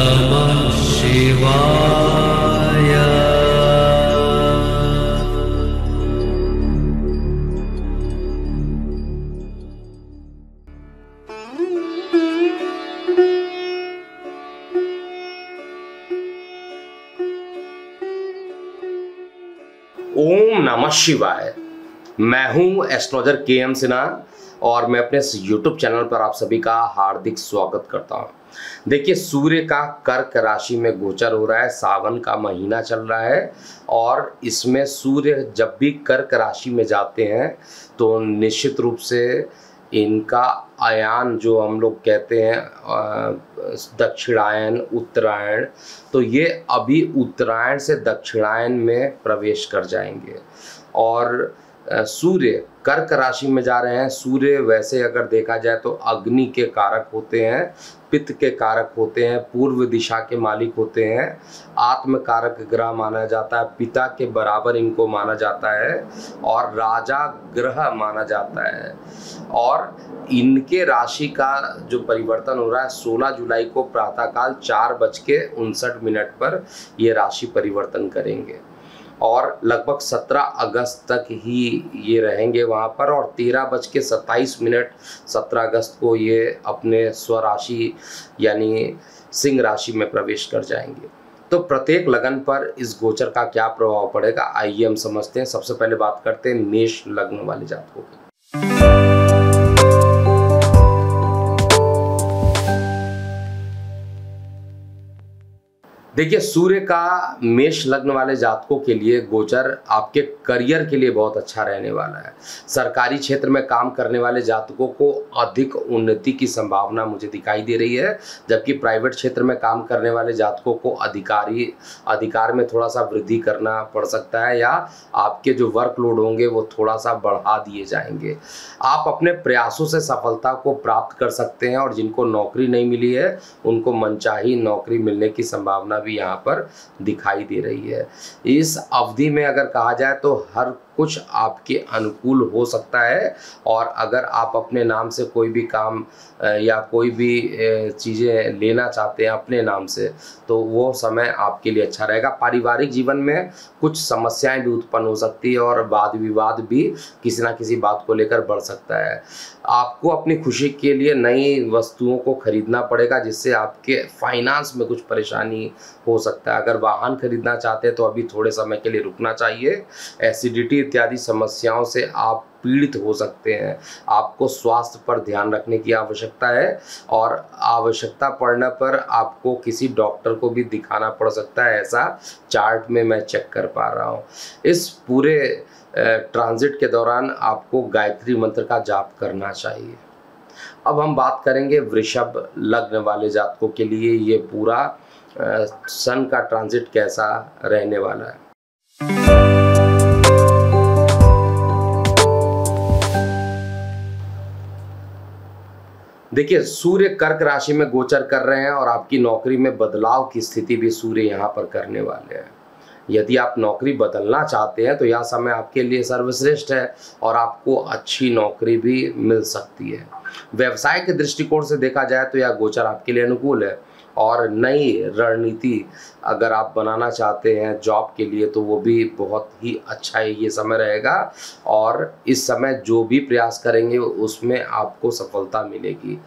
नमः शिवाय। ओम नमः शिवाय। मैं हूं एस्ट्रोलॉजर के.एम. सिन्हा और मैं अपने यूट्यूब चैनल पर आप सभी का हार्दिक स्वागत करता हूं। देखिए, सूर्य का कर्क राशि में गोचर हो रहा है। सावन का महीना चल रहा है और इसमें सूर्य जब भी कर्क राशि में जाते हैं तो निश्चित रूप से इनका आयान, जो हम लोग कहते हैं दक्षिणायन, उत्तरायण, तो ये अभी उत्तरायण से दक्षिणायन में प्रवेश कर जाएंगे। और सूर्य कर्क राशि में जा रहे हैं। सूर्य वैसे अगर देखा जाए तो अग्नि के कारक होते हैं, पित्त के कारक होते हैं, पूर्व दिशा के मालिक होते हैं, आत्म कारक ग्रह माना जाता है, पिता के बराबर इनको माना जाता है और राजा ग्रह माना जाता है। और इनके राशि का जो परिवर्तन हो रहा है 16 जुलाई को प्रातःकाल 4:59 पर ये राशि परिवर्तन करेंगे और लगभग 17 अगस्त तक ही ये रहेंगे वहाँ पर। और 13:27 17 अगस्त को ये अपने स्वराशि यानी सिंह राशि में प्रवेश कर जाएंगे। तो प्रत्येक लगन पर इस गोचर का क्या प्रभाव पड़ेगा, आइए हम समझते हैं। सबसे पहले बात करते हैं मेष लग्न वाले जातकों की। देखिए, सूर्य का मेष लग्न वाले जातकों के लिए गोचर आपके करियर के लिए बहुत अच्छा रहने वाला है। सरकारी क्षेत्र में काम करने वाले जातकों को अधिक उन्नति की संभावना मुझे दिखाई दे रही है, जबकि प्राइवेट क्षेत्र में काम करने वाले जातकों को अधिकार में थोड़ा सा वृद्धि करना पड़ सकता है या आपके जो वर्कलोड होंगे वो थोड़ा सा बढ़ा दिए जाएंगे। आप अपने प्रयासों से सफलता को प्राप्त कर सकते हैं और जिनको नौकरी नहीं मिली है उनको मनचाही नौकरी मिलने की संभावना भी यहाँ पर दिखाई दे रही है। इस अवधि में अगर कहा जाए तो हर कुछ आपके अनुकूल हो सकता है और अगर आप अपने नाम से कोई भी काम या कोई भी चीज़ें लेना चाहते हैं अपने नाम से तो वो समय आपके लिए अच्छा रहेगा। पारिवारिक जीवन में कुछ समस्याएं भी उत्पन्न हो सकती है और वाद विवाद भी किसी ना किसी बात को लेकर बढ़ सकता है। आपको अपनी खुशी के लिए नई वस्तुओं को खरीदना पड़ेगा जिससे आपके फाइनेंस में कुछ परेशानी हो सकता है। अगर वाहन खरीदना चाहते हैं तो अभी थोड़े समय के लिए रुकना चाहिए। एसिडिटी इत्यादि समस्याओं से आप पीड़ित हो सकते हैं। आपको स्वास्थ्य पर ध्यान रखने की आवश्यकता है और आवश्यकता पड़ने पर आपको किसी डॉक्टर को भी दिखाना पड़ सकता है, ऐसा चार्ट में मैं चेक कर पा रहा हूँ। इस पूरे ट्रांजिट के दौरान आपको गायत्री मंत्र का जाप करना चाहिए। अब हम बात करेंगे वृषभ लग्न वाले जातकों के लिए ये पूरा सन का ट्रांजिट कैसा रहने वाला है। देखिए, सूर्य कर्क राशि में गोचर कर रहे हैं और आपकी नौकरी में बदलाव की स्थिति भी सूर्य यहाँ पर करने वाले हैं। यदि आप नौकरी बदलना चाहते हैं तो यह समय आपके लिए सर्वश्रेष्ठ है और आपको अच्छी नौकरी भी मिल सकती है। व्यवसाय के दृष्टिकोण से देखा जाए तो यह गोचर आपके लिए अनुकूल है और नई रणनीति अगर आप बनाना चाहते हैं जॉब के लिए तो वो भी बहुत ही अच्छा है ये समय रहेगा और इस समय जो भी प्रयास करेंगे उसमें आपको सफलता मिलेगी।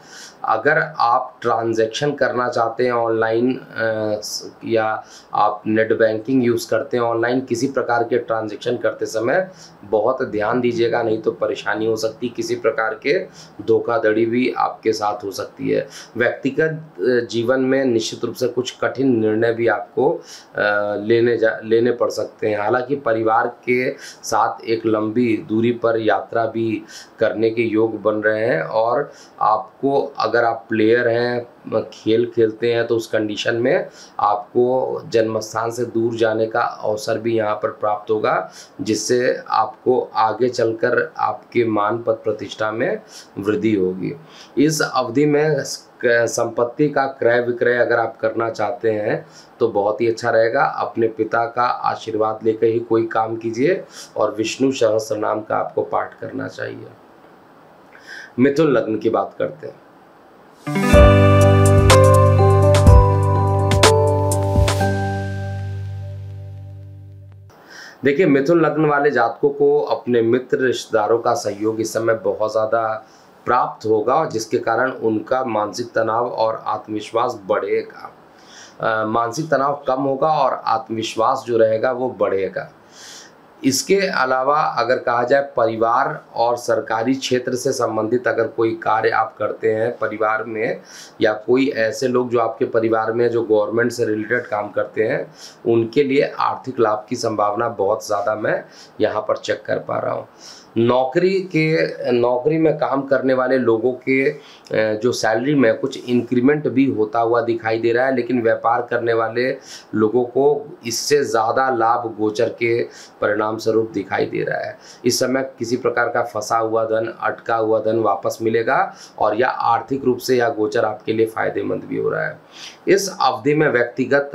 अगर आप ट्रांजैक्शन करना चाहते हैं ऑनलाइन या आप नेट बैंकिंग यूज़ करते हैं ऑनलाइन, किसी प्रकार के ट्रांजैक्शन करते समय बहुत ध्यान दीजिएगा, नहीं तो परेशानी हो सकती। किसी प्रकार के धोखाधड़ी भी आपके साथ हो सकती है। व्यक्तिगत जीवन में निश्चित रूप से कुछ कठिन निर्णय भी आपको लेने पड़ सकते हैं। हालांकि परिवार के साथ एक लंबी दूरी पर यात्रा भी करने के योग बन रहे हैं और आपको अगर आप प्लेयर हैं, खेल खेलते हैं तो उस कंडीशन में आपको जन्म स्थान से दूर जाने का अवसर भी यहाँ पर प्राप्त होगा, जिससे आपको आगे चलकर आपके मान पद प्रतिष्ठा में वृद्धि होगी। इस अवधि में संपत्ति का क्रय विक्रय अगर आप करना चाहते हैं तो बहुत ही अच्छा रहेगा। अपने पिता का आशीर्वाद लेकर ही कोई काम कीजिए और विष्णु सहस्त्र नाम का आपको पाठ करना चाहिए। मिथुन लग्न की बात करते हैं। देखिए, मिथुन लग्न वाले जातकों को अपने मित्र रिश्तेदारों का सहयोग इस समय बहुत ज़्यादा प्राप्त होगा, जिसके कारण उनका मानसिक तनाव और आत्मविश्वास बढ़ेगा। मानसिक तनाव कम होगा और आत्मविश्वास जो रहेगा वो बढ़ेगा। इसके अलावा अगर कहा जाए परिवार और सरकारी क्षेत्र से संबंधित अगर कोई कार्य आप करते हैं परिवार में, या कोई ऐसे लोग जो आपके परिवार में जो गवर्नमेंट से रिलेटेड काम करते हैं, उनके लिए आर्थिक लाभ की संभावना बहुत ज़्यादा मैं यहाँ पर चेक कर पा रहा हूँ। नौकरी में काम करने वाले लोगों के जो सैलरी में कुछ इंक्रीमेंट भी होता हुआ दिखाई दे रहा है, लेकिन व्यापार करने वाले लोगों को इससे ज़्यादा लाभ गोचर के परिणाम स्वरूप दिखाई दे रहा है। इस समय किसी प्रकार का फंसा हुआ धन, अटका हुआ धन वापस मिलेगा और यह आर्थिक रूप से यह गोचर आपके लिए फायदेमंद भी हो रहा है। इस अवधि में व्यक्तिगत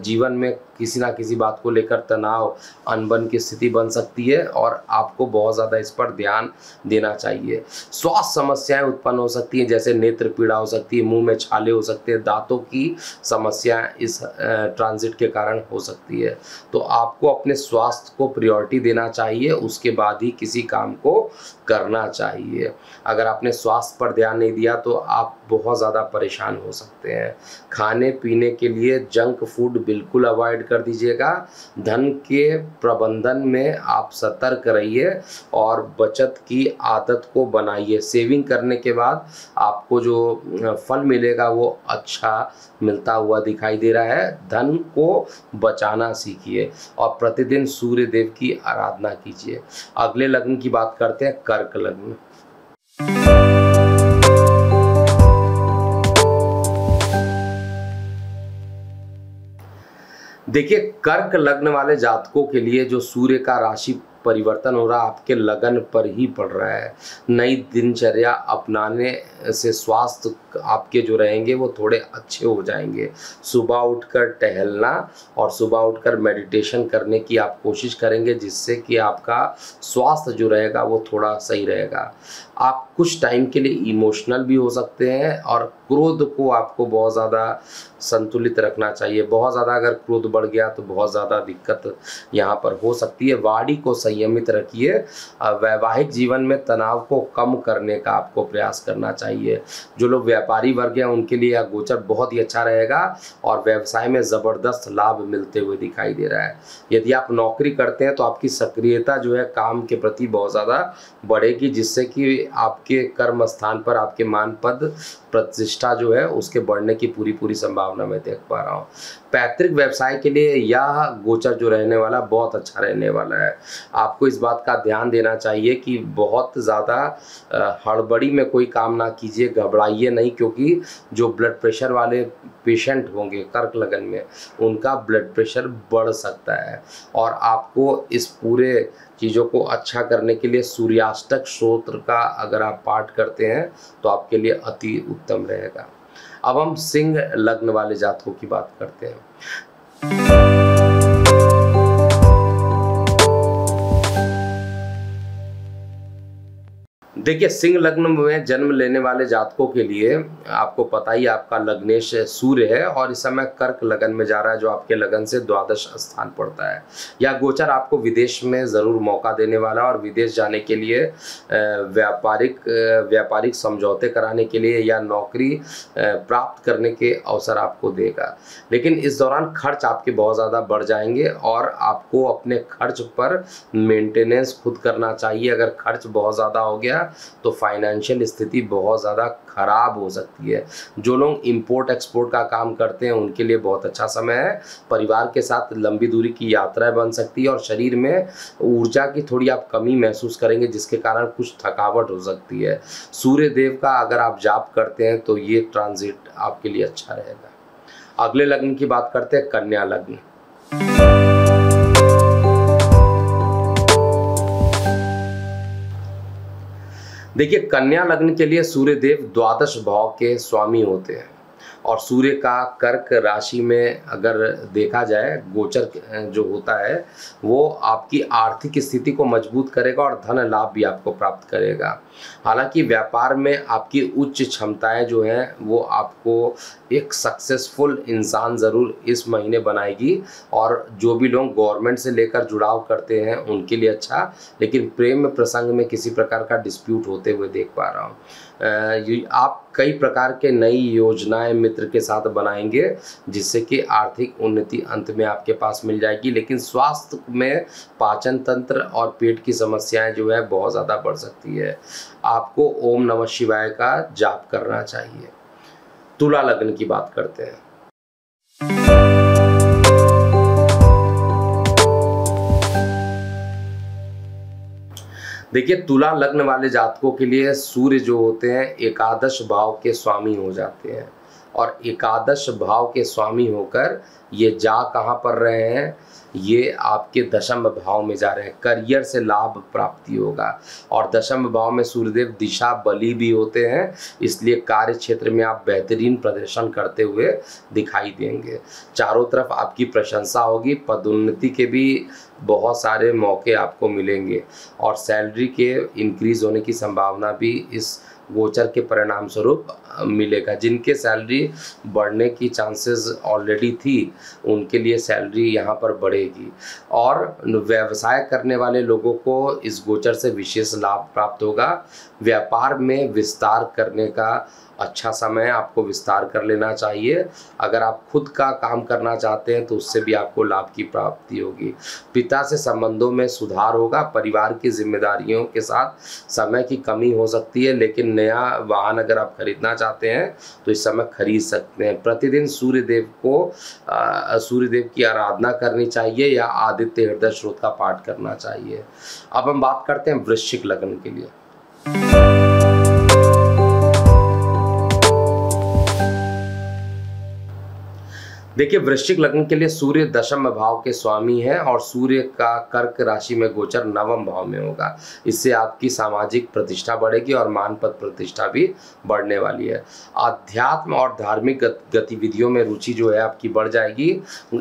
जीवन में किसी ना किसी बात को लेकर तनाव, अनबन की स्थिति बन सकती है और आपको बहुत ज़्यादा इस पर ध्यान देना चाहिए। स्वास्थ्य समस्याएं उत्पन्न हो सकती हैं, जैसे नेत्र पीड़ा हो सकती है, मुंह में छाले हो सकते हैं, दांतों की समस्याएं इस ट्रांजिट के कारण हो सकती है। तो आपको अपने स्वास्थ्य को प्रायोरिटी देना चाहिए, उसके बाद ही किसी काम को करना चाहिए। अगर आपने स्वास्थ्य पर ध्यान नहीं दिया तो आप बहुत ज़्यादा परेशान हो सकते हैं। खाने पीने के लिए जंक फूड बिल्कुल अवॉइड कर दीजिएगा। धन के प्रबंधन में आप सतर्क रहिए और बचत की आदत को बनाइए। सेविंग करने के बाद आपको जो फल मिलेगा वो अच्छा मिलता हुआ दिखाई दे रहा है। धन को बचाना सीखिए और प्रतिदिन सूर्य देव की आराधना कीजिए। अगले लग्न की बात करते हैं, कर्क लग्न। देखिए, कर्क लग्न वाले जातकों के लिए जो सूर्य का राशि परिवर्तन हो रहा आपके लगन पर ही पड़ रहा है। नई दिनचर्या अपनाने से स्वास्थ्य आपके जो रहेंगे वो थोड़े अच्छे हो जाएंगे। सुबह उठकर टहलना और सुबह उठकर मेडिटेशन करने की आप कोशिश करेंगे, जिससे कि आपका स्वास्थ्य जो रहेगा वो थोड़ा सही रहेगा। आप कुछ टाइम के लिए इमोशनल भी हो सकते हैं और क्रोध को आपको बहुत ज़्यादा संतुलित रखना चाहिए। बहुत ज़्यादा अगर क्रोध बढ़ गया तो बहुत ज़्यादा दिक्कत यहाँ पर हो सकती है। वाणी को संयमित रखिए। वैवाहिक जीवन में तनाव को कम करने का आपको प्रयास करना चाहिए। जो लोग व्यापारी वर्ग हैं उनके लिए यह गोचर बहुत ही अच्छा रहेगा और व्यवसाय में ज़बरदस्त लाभ मिलते हुए दिखाई दे रहा है। यदि आप नौकरी करते हैं तो आपकी सक्रियता जो है काम के प्रति बहुत ज़्यादा बढ़ेगी, जिससे कि आपके कर्म स्थान पर आपके मान पद प्रतिष्ठा जो है उसके बढ़ने की पूरी संभावना मैं देख पा रहा हूँ। पैतृक व्यवसाय के लिए यह गोचर जो रहने वाला बहुत अच्छा रहने वाला है। आपको इस बात का ध्यान देना चाहिए कि बहुत ज़्यादा हड़बड़ी में कोई काम ना कीजिए, घबराइए नहीं, क्योंकि जो ब्लड प्रेशर वाले पेशेंट होंगे कर्क लगन में उनका ब्लड प्रेशर बढ़ सकता है। और आपको इस पूरे चीज़ों को अच्छा करने के लिए सूर्याष्टक स्तोत्र का अगर आप पाठ करते हैं तो आपके लिए अति उत्तम रहेगा। अब हम सिंह लग्न वाले जातकों की बात करते हैं। देखिए, सिंह लग्न में जन्म लेने वाले जातकों के लिए आपको पता ही आपका लग्नेश सूर्य है और इस समय कर्क लगन में जा रहा है, जो आपके लगन से द्वादश स्थान पड़ता है। यह गोचर आपको विदेश में ज़रूर मौका देने वाला है और विदेश जाने के लिए व्यापारिक समझौते कराने के लिए या नौकरी प्राप्त करने के अवसर आपको देगा। लेकिन इस दौरान खर्च आपके बहुत ज़्यादा बढ़ जाएंगे और आपको अपने खर्च पर मेंटेनेंस खुद करना चाहिए। अगर खर्च बहुत ज़्यादा हो गया तो फाइनेंशियल स्थिति बहुत ज़्यादा खराब हो सकती है। जो लोग इंपोर्ट एक्सपोर्ट का काम करते हैं उनके लिए बहुत अच्छा समय है। परिवार के साथ लंबी दूरी की यात्राएं बन सकती है और शरीर में ऊर्जा की थोड़ी आप कमी महसूस करेंगे, जिसके कारण कुछ थकावट हो सकती है। सूर्य देव का अगर आप जाप करते हैं तो ये ट्रांजिट आपके लिए अच्छा रहेगा। अगले लग्न की बात करते हैं, कन्या लग्न। देखिए, कन्या लग्न के लिए सूर्य देव द्वादश भाव के स्वामी होते हैं। और सूर्य का कर्क राशि में अगर देखा जाए गोचर जो होता है वो आपकी आर्थिक स्थिति को मजबूत करेगा और धन लाभ भी आपको प्राप्त करेगा। हालांकि व्यापार में आपकी उच्च क्षमताएं जो हैं वो आपको एक सक्सेसफुल इंसान ज़रूर इस महीने बनाएगी, और जो भी लोग गवर्नमेंट से लेकर जुड़ाव करते हैं उनके लिए अच्छा, लेकिन प्रेम प्रसंग में किसी प्रकार का डिस्प्यूट होते हुए देख पा रहा हूँ। आप कई प्रकार के नई योजनाएं मित्र के साथ बनाएंगे जिससे कि आर्थिक उन्नति अंत में आपके पास मिल जाएगी, लेकिन स्वास्थ्य में पाचन तंत्र और पेट की समस्याएं जो है बहुत ज़्यादा बढ़ सकती है। आपको ओम नमः शिवाय का जाप करना चाहिए। तुला लग्न की बात करते हैं। देखिए, तुला लग्न वाले जातकों के लिए सूर्य जो होते हैं एकादश भाव के स्वामी हो जाते हैं, और एकादश भाव के स्वामी होकर ये जा कहाँ पर रहे हैं, ये आपके दशम भाव में जा रहे हैं। करियर से लाभ प्राप्ति होगा, और दशम भाव में सूर्यदेव दिशा बली भी होते हैं, इसलिए कार्य क्षेत्र में आप बेहतरीन प्रदर्शन करते हुए दिखाई देंगे। चारों तरफ आपकी प्रशंसा होगी, पदोन्नति के भी बहुत सारे मौके आपको मिलेंगे, और सैलरी के इंक्रीज होने की संभावना भी इस गोचर के परिणाम स्वरूप मिलेगा। जिनके सैलरी बढ़ने की चांसेस ऑलरेडी थी उनके लिए सैलरी यहाँ पर बढ़ेगी, और व्यवसाय करने वाले लोगों को इस गोचर से विशेष लाभ प्राप्त होगा। व्यापार में विस्तार करने का अच्छा समय, आपको विस्तार कर लेना चाहिए। अगर आप खुद का काम करना चाहते हैं तो उससे भी आपको लाभ की प्राप्ति होगी। पिता से संबंधों में सुधार होगा। परिवार की जिम्मेदारियों के साथ समय की कमी हो सकती है, लेकिन नया वाहन अगर आप खरीदना चाहते हैं तो इस समय खरीद सकते हैं। प्रतिदिन सूर्यदेव की आराधना करनी चाहिए या आदित्य हृदय स्रोत का पाठ करना चाहिए। अब हम बात करते हैं वृश्चिक लग्न के लिए। देखिए, वृश्चिक लग्न के लिए सूर्य दशम भाव के स्वामी है, और सूर्य का कर्क राशि में गोचर नवम भाव में होगा। इससे आपकी सामाजिक प्रतिष्ठा बढ़ेगी और मान पद प्रतिष्ठा भी बढ़ने वाली है। अध्यात्म और धार्मिक गतिविधियों में रुचि जो है आपकी बढ़ जाएगी।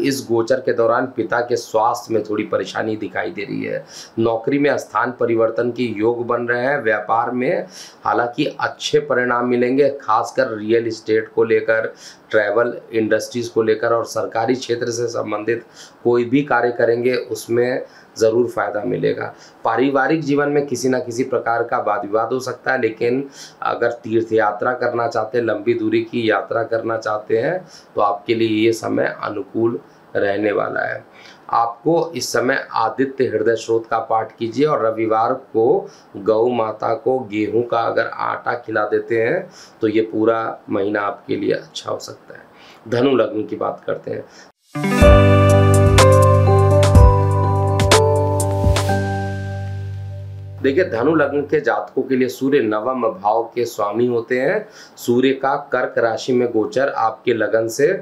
इस गोचर के दौरान पिता के स्वास्थ्य में थोड़ी परेशानी दिखाई दे रही है। नौकरी में स्थान परिवर्तन की योग बन रहे हैं। व्यापार में हालांकि अच्छे परिणाम मिलेंगे, खासकर रियल एस्टेट को लेकर, ट्रैवल इंडस्ट्रीज को लेकर, और सरकारी क्षेत्र से संबंधित कोई भी कार्य करेंगे उसमें ज़रूर फायदा मिलेगा। पारिवारिक जीवन में किसी न किसी प्रकार का वाद विवाद हो सकता है, लेकिन अगर तीर्थ यात्रा करना चाहते हैं, लंबी दूरी की यात्रा करना चाहते हैं तो आपके लिए ये समय अनुकूल रहने वाला है। आपको इस समय आदित्य हृदय स्रोत का पाठ कीजिए, और रविवार को गौ माता को गेहूं का अगर आटा खिला देते हैं तो ये पूरा महीना आपके लिए अच्छा हो सकता है। धनु लग्न की बात करते हैं। देखिए, धनु लग्न के जातकों के लिए सूर्य नवम भाव के स्वामी होते हैं। सूर्य का कर्क राशि में गोचर आपके लगन से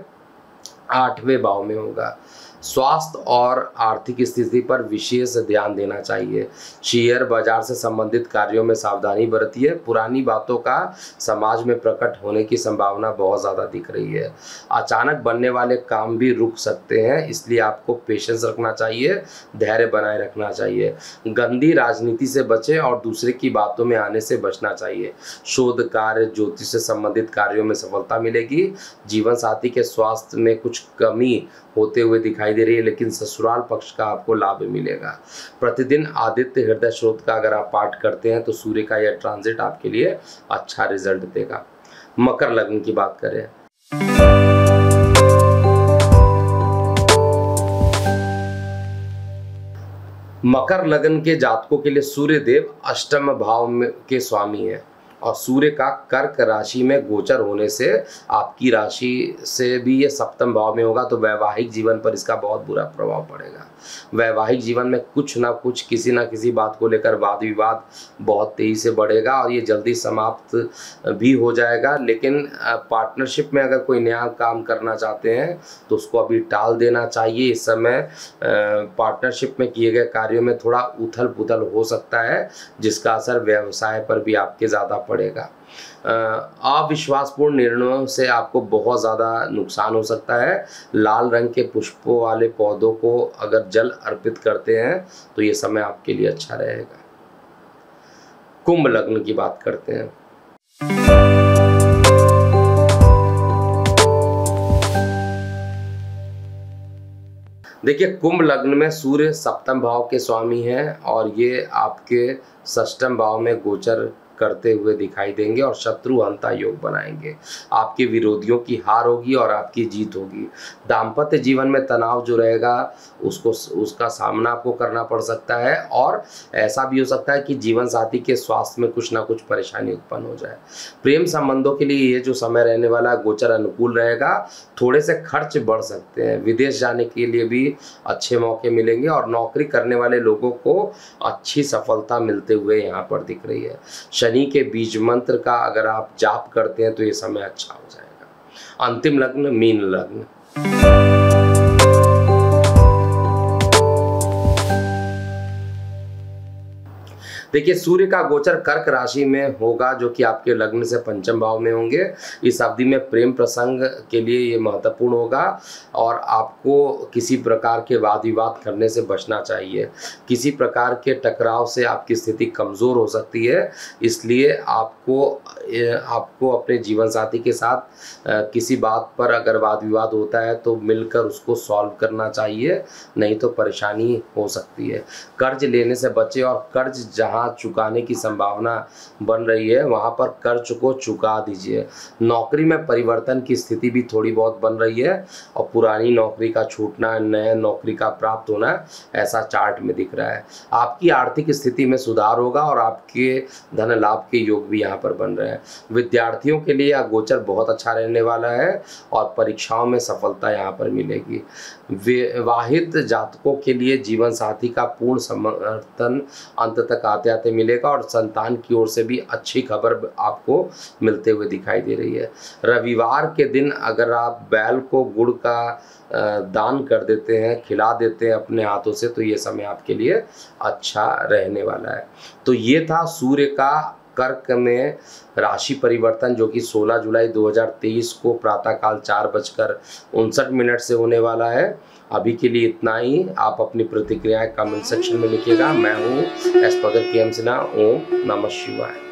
8वें भाव में होगा। स्वास्थ्य और आर्थिक स्थिति पर विशेष ध्यान देना चाहिए। शेयर बाजार से संबंधित कार्यों में सावधानी बरतिए। पुरानी बातों का समाज में प्रकट होने की संभावना बहुत ज़्यादा दिख रही है। अचानक बनने वाले काम भी रुक सकते हैं, इसलिए आपको पेशेंस रखना चाहिए, धैर्य बनाए रखना चाहिए। गंदी राजनीति से बचें और दूसरे की बातों में आने से बचना चाहिए। शोध कार्य, ज्योतिष से संबंधित कार्यों में सफलता मिलेगी। जीवन साथी के स्वास्थ्य में कुछ कमी होते हुए दिखाई दे रही है, लेकिन ससुराल पक्ष का आपको लाभ मिलेगा। प्रतिदिन आदित्य हृदय स्रोत का अगर आप पाठ करते हैं तो सूर्य का यह ट्रांजिट आपके लिए अच्छा रिजल्ट देगा। मकर लग्न की बात करें। मकर लग्न के जातकों के लिए सूर्य देव अष्टम भाव में के स्वामी है, और सूर्य का कर्क राशि में गोचर होने से आपकी राशि से भी ये सप्तम भाव में होगा, तो वैवाहिक जीवन पर इसका बहुत बुरा प्रभाव पड़ेगा। वैवाहिक जीवन में कुछ ना कुछ, किसी ना किसी बात को लेकर वाद विवाद बहुत तेज़ी से बढ़ेगा और ये जल्दी समाप्त भी हो जाएगा। लेकिन पार्टनरशिप में अगर कोई नया काम करना चाहते हैं तो उसको अभी टाल देना चाहिए। इस समय पार्टनरशिप में किए गए कार्यों में थोड़ा उथल पुथल हो सकता है, जिसका असर व्यवसाय पर भी आपके ज़्यादा पड़ेगा। अविश्वासपूर्ण निर्णयों से आपको बहुत ज़्यादा नुकसान हो सकता है। लाल रंग के पुष्पों वाले पौधों को अगर जल अर्पित करते हैं तो ये समय आपके लिए अच्छा रहेगा। कुंभ लग्न की बात करते हैं। देखिए, कुंभ लग्न में सूर्य सप्तम भाव के स्वामी हैं और ये आपके षष्ठम भाव में गोचर करते हुए दिखाई देंगे और शत्रु हंता योग बनाएंगे। आपके विरोधियों की हार होगी और आपकी जीत होगी। दाम्पत्य जीवन में तनाव जो रहेगा उसका सामना आपको करना पड़ सकता है और ऐसा भी हो सकता है कि जीवन साथी के स्वास्थ्य में कुछ ना कुछ परेशानी उत्पन्न हो जाए। प्रेम संबंधों के लिए ये जो समय रहने वाला गोचर अनुकूल रहेगा। थोड़े से खर्च बढ़ सकते हैं। विदेश जाने के लिए भी अच्छे मौके मिलेंगे और नौकरी करने वाले लोगों को अच्छी सफलता मिलते हुए यहाँ पर दिख रही है। शनि के बीज मंत्र का अगर आप जाप करते हैं तो ये समय अच्छा हो जाएगा। अंतिम लग्न मीन लग्न। देखिए, सूर्य का गोचर कर्क राशि में होगा जो कि आपके लग्न से पंचम भाव में होंगे। इस अवधि में प्रेम प्रसंग के लिए ये महत्वपूर्ण होगा और आपको किसी प्रकार के वाद विवाद करने से बचना चाहिए। किसी प्रकार के टकराव से आपकी स्थिति कमज़ोर हो सकती है, इसलिए आपको अपने जीवन साथी के साथ किसी बात पर अगर वाद विवाद होता है तो मिलकर उसको सॉल्व करना चाहिए, नहीं तो परेशानी हो सकती है। कर्ज लेने से बचें और कर्ज जहाँ चुकाने की संभावना बन रही है वहां पर कर्ज को चुका दीजिए। नौकरी में परिवर्तन की स्थिति भी थोड़ी बहुत बन रही है और पुरानी नौकरी का छूटना, नया नौकरी का प्राप्त होना, ऐसा चार्ट में दिख रहा है। आपकी आर्थिक स्थिति में सुधार होगा और आपके धन लाभ के योग भी यहाँ पर बन रहे हैं। विद्यार्थियों के लिए यह गोचर बहुत अच्छा रहने वाला है और परीक्षाओं में सफलता यहाँ पर मिलेगी। विवाहित जातकों के लिए जीवन साथी का पूर्ण समर्थन अंत तक आते आते मिलेगा और संतान की ओर से भी अच्छी खबर आपको मिलते हुए दिखाई दे रही है। रविवार के दिन अगर आप बैल को गुड़ का दान कर देते हैं, खिला देते हैं अपने हाथों से, तो ये समय आपके लिए अच्छा रहने वाला है। तो ये था सूर्य का कर्क में राशि परिवर्तन जो कि 16 जुलाई 2023 को प्रातःकाल 4:59 से होने वाला है। अभी के लिए इतना ही। आप अपनी प्रतिक्रियाएं कमेंट सेक्शन में लिखिएगा। मैं हूँ एस्ट्रोलॉजर के एम सिन्हा। ओम नमः शिवाय।